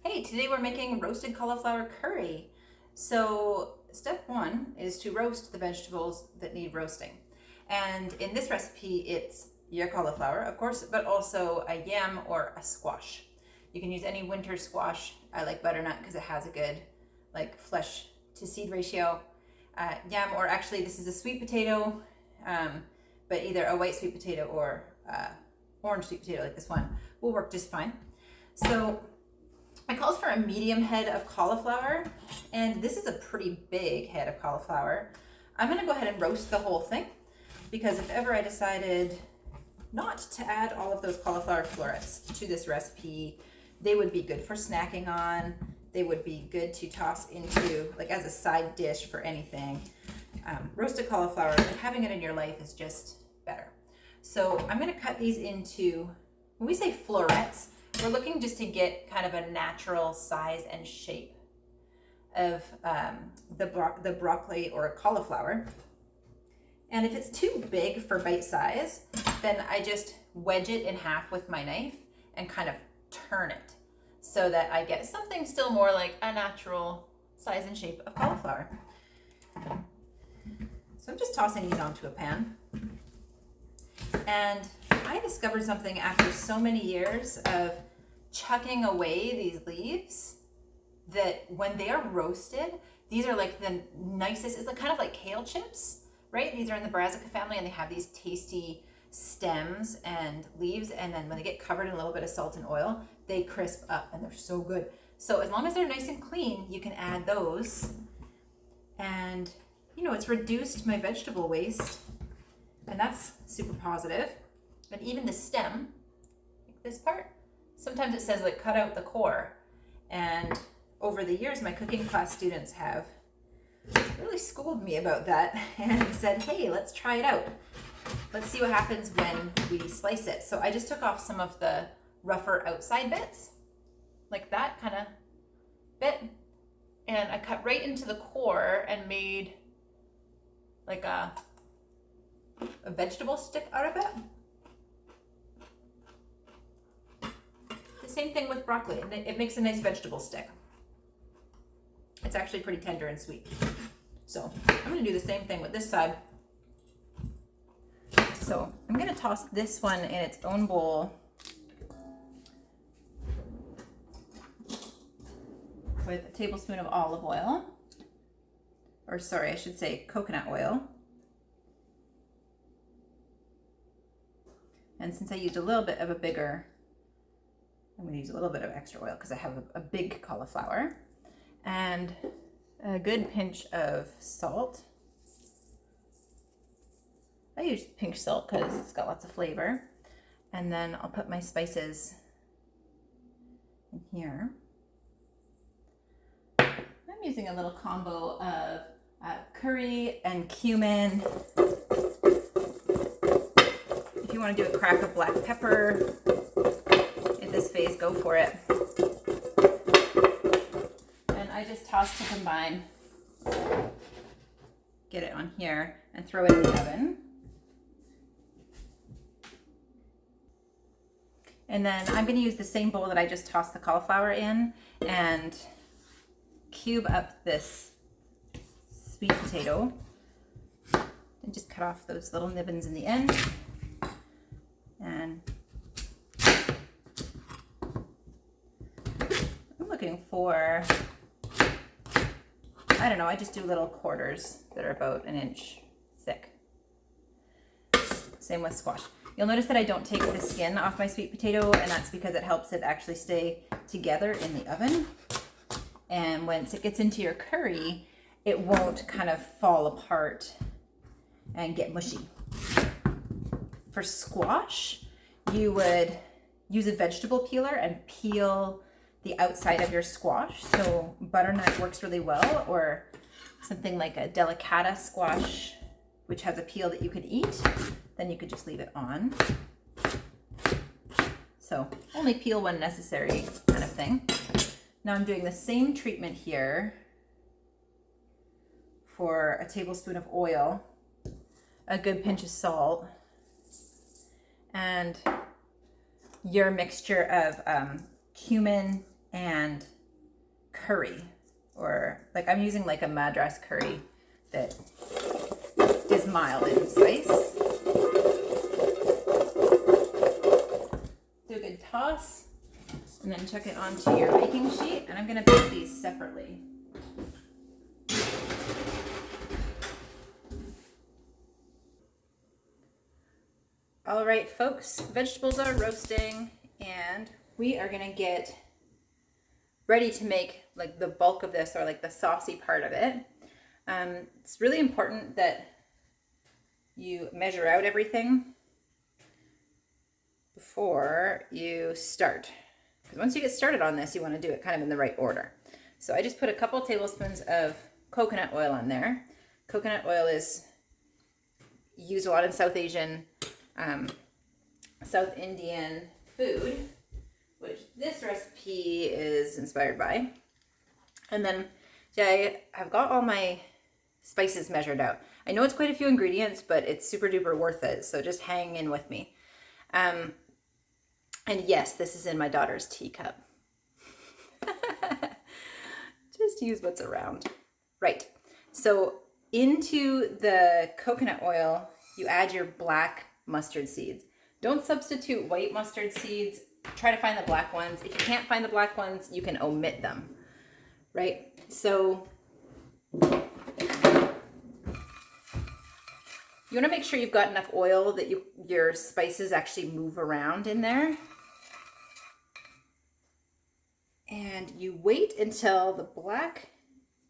Hey, today we're making roasted cauliflower curry. So step one is to roast the vegetables that need roasting. And in this recipe, it's your cauliflower, of course, but also a yam or a squash. You can use any winter squash. I like butternut because it has a good flesh to seed ratio. Yam, or actually this is a sweet potato, but either a white sweet potato or orange sweet potato like this one will work just fine. So it calls for a medium head of cauliflower, and this is a pretty big head of cauliflower. I'm gonna go ahead and roast the whole thing because if ever I decided not to add all of those cauliflower florets to this recipe, they would be good for snacking on. They would be good to toss into as a side dish for anything. Roasted cauliflower, having it in your life is just better. So I'm gonna cut these into, when we say florets, we're looking just to get kind of a natural size and shape of the broccoli or cauliflower. And if it's too big for bite size, then I just wedge it in half with my knife and kind of turn it so that I get something still more like a natural size and shape of cauliflower. So I'm just tossing these onto a pan. And I discovered something after so many years of chucking away these leaves, that when they are roasted, these are like the nicest. It's kind of like kale chips, right? These are in the brassica family, and they have these tasty stems and leaves, and then when they get covered in a little bit of salt and oil, they crisp up and they're so good. So as long as they're nice and clean, you can add those, and it's reduced my vegetable waste, and that's super positive. And even the stem, like this part, sometimes it says cut out the core. And over the years, my cooking class students have really schooled me about that and said, hey, let's try it out. Let's see what happens when we slice it. So I just took off some of the rougher outside bits, like that kind of bit. And I cut right into the core and made like a vegetable stick out of it. The same thing with broccoli. It makes a nice vegetable stick. It's actually pretty tender and sweet. So I'm going to do the same thing with this side. So I'm going to toss this one in its own bowl with a tablespoon of olive oil. Or sorry, I should say coconut oil. And since I used a little bit of a bigger, I'm going to use a little bit of extra oil because I have a big cauliflower. And a good pinch of salt. I use pink salt because it's got lots of flavor. And then I'll put my spices in here. I'm using a little combo of curry and cumin. If you want to do a crack of black pepper in this phase, go for it. And I just toss to combine. Get it on here and throw it in the oven. And then I'm going to use the same bowl that I just tossed the cauliflower in and cube up this sweet potato and just cut off those little nibbins in the end. And I'm looking for, I don't know, I just do little quarters that are about an inch thick. Same with squash. You'll notice that I don't take the skin off my sweet potato, and that's because it helps it actually stay together in the oven. And once it gets into your curry, it won't kind of fall apart and get mushy. For squash, you would use a vegetable peeler and peel the outside of your squash. So butternut works really well, or something like a delicata squash, which has a peel that you could eat. Then you could just leave it on. So only peel when necessary kind of thing. Now I'm doing the same treatment here for a tablespoon of oil, a good pinch of salt, and your mixture of cumin and curry, or like I'm using like a Madras curry that is mild in spice. Do a good toss and then chuck it onto your baking sheet, and I'm going to bake these separately. All right, folks, vegetables are roasting and we are going to get ready to make like the bulk of this, or like the saucy part of it. It's really important that you measure out everything before you start. Because once you get started on this, you want to do it kind of in the right order. So I just put a couple tablespoons of coconut oil on there. Coconut oil is used a lot in South Asian, South Indian food, which this recipe is inspired by. And then I have got all my spices measured out. I know it's quite a few ingredients, but it's super duper worth it. So just hang in with me. And yes, this is in my daughter's teacup. Just use what's around. Right. So into the coconut oil, you add your black mustard seeds. Don't substitute white mustard seeds. Try to find the black ones. If you can't find the black ones, you can omit them. Right? So you want to make sure you've got enough oil that your spices actually move around in there. And you wait until the black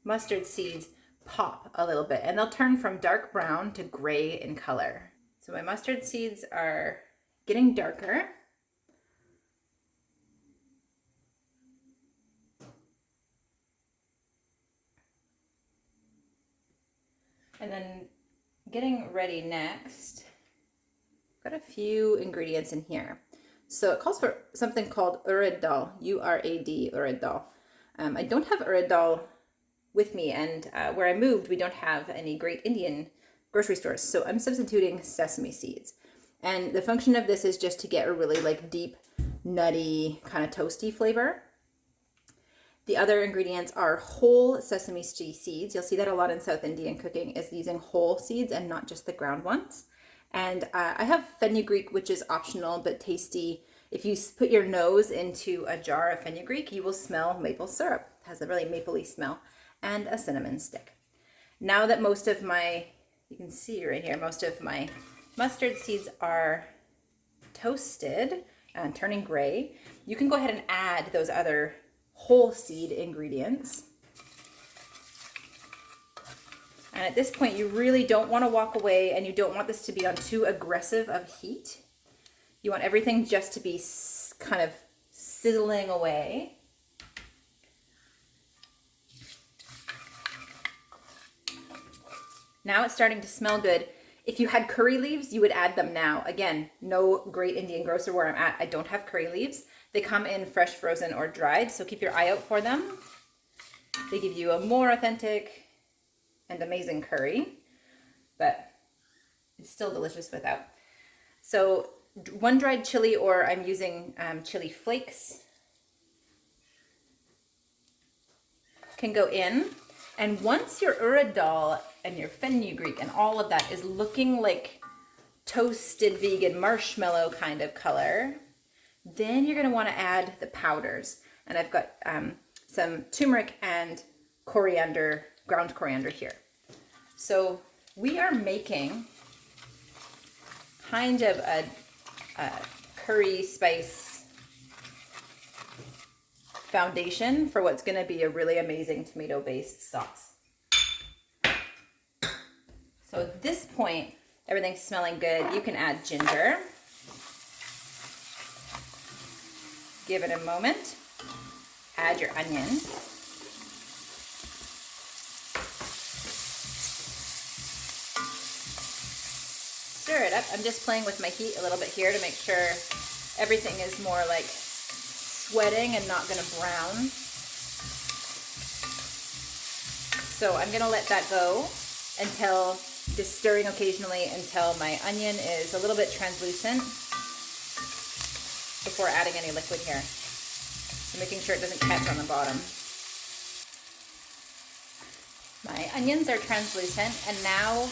mustard seeds pop a little bit, and they'll turn from dark brown to gray in color. So my mustard seeds are getting darker. And then getting ready next, got a few ingredients in here. So it calls for something called urad dal, U-R-A-D, urad dal. I don't have urad dal with me, and where I moved, we don't have any great Indian grocery stores. So I'm substituting sesame seeds. And the function of this is just to get a really like deep, nutty, kind of toasty flavor. The other ingredients are whole sesame seeds. You'll see that a lot in South Indian cooking is using whole seeds and not just the ground ones. And I have fenugreek, which is optional but tasty. If you put your nose into a jar of fenugreek, you will smell maple syrup. It has a really mapley smell, and a cinnamon stick. Now that most of my, you can see right here, most of my mustard seeds are toasted and turning gray, you can go ahead and add those other whole seed ingredients. And at this point, you really don't want to walk away, and you don't want this to be on too aggressive of heat. You want everything just to be kind of sizzling away. Now it's starting to smell good. If you had curry leaves, you would add them now. Again, no great Indian grocer where I'm at, I don't have curry leaves. They come in fresh, frozen, or dried, so keep your eye out for them. They give you a more authentic and amazing curry, but it's still delicious without. So one dried chili, or I'm using chili flakes, can go in. And once your urad dal and your fenugreek and all of that is looking like toasted vegan marshmallow kind of color, then you're going to want to add the powders. And I've got some turmeric and coriander, ground coriander here. So we are making kind of a curry spice foundation for what's going to be a really amazing tomato-based sauce. So at this point, everything's smelling good. You can add ginger. Give it a moment. Add your onion. Stir it up. I'm just playing with my heat a little bit here to make sure everything is more like sweating and not going to brown. So I'm going to let that go until, just stirring occasionally until my onion is a little bit translucent before adding any liquid here. So making sure it doesn't catch on the bottom. My onions are translucent, and now,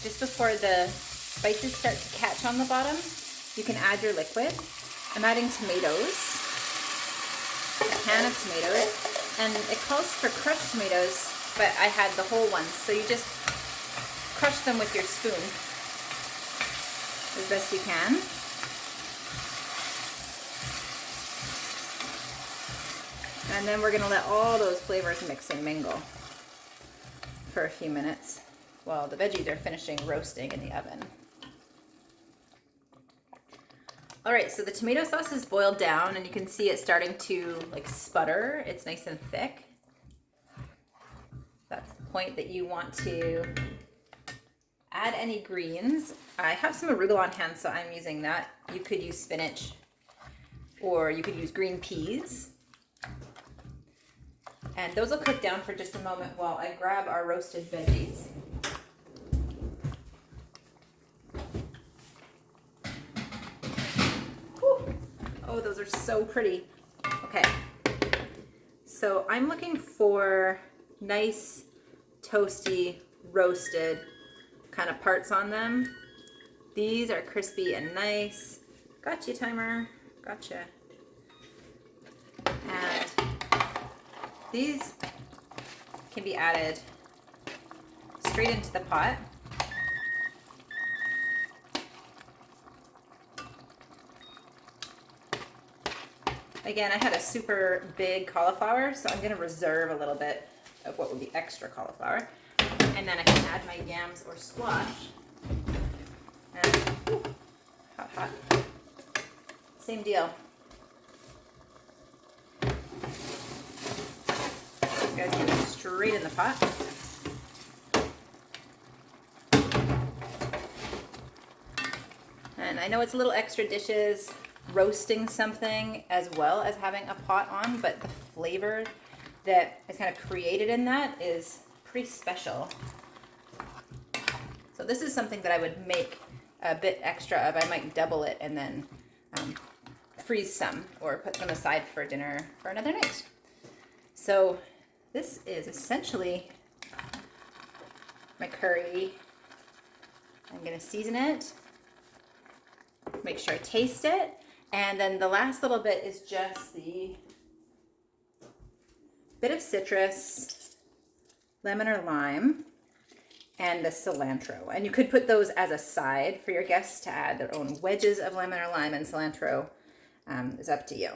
just before the spices start to catch on the bottom, you can add your liquid. I'm adding tomatoes, a can of tomatoes, and it calls for crushed tomatoes, but I had the whole ones, so you just crush them with your spoon as best you can. And then we're going to let all those flavors mix and mingle for a few minutes while the veggies are finishing roasting in the oven. All right, so the tomato sauce is boiled down and you can see it starting to like sputter. It's nice and thick. That's the point that you want to add any greens. I have some arugula on hand, so I'm using that. You could use spinach or you could use green peas. And those will cook down for just a moment while I grab our roasted veggies. Whew. Oh, those are so pretty. Okay, so I'm looking for nice, toasty, roasted kind of parts on them. These are crispy and nice. Gotcha, timer. Gotcha. And these can be added straight into the pot. Again, I had a super big cauliflower, so I'm going to reserve a little bit of what would be extra cauliflower. And then I can add my yams or squash. And, ooh, hot, hot. Same deal. You guys get it straight in the pot. And I know it's a little extra dishes roasting something as well as having a pot on, but the flavor that is kind of created in that is pretty special. So this is something that I would make a bit extra of. I might double it and then freeze some or put them aside for dinner for another night. So this is essentially my curry. I'm going to season it, make sure I taste it, and then the last little bit is just the bit of citrus, lemon or lime, and the cilantro. And you could put those as a side for your guests to add their own wedges of lemon or lime, and cilantro is up to you.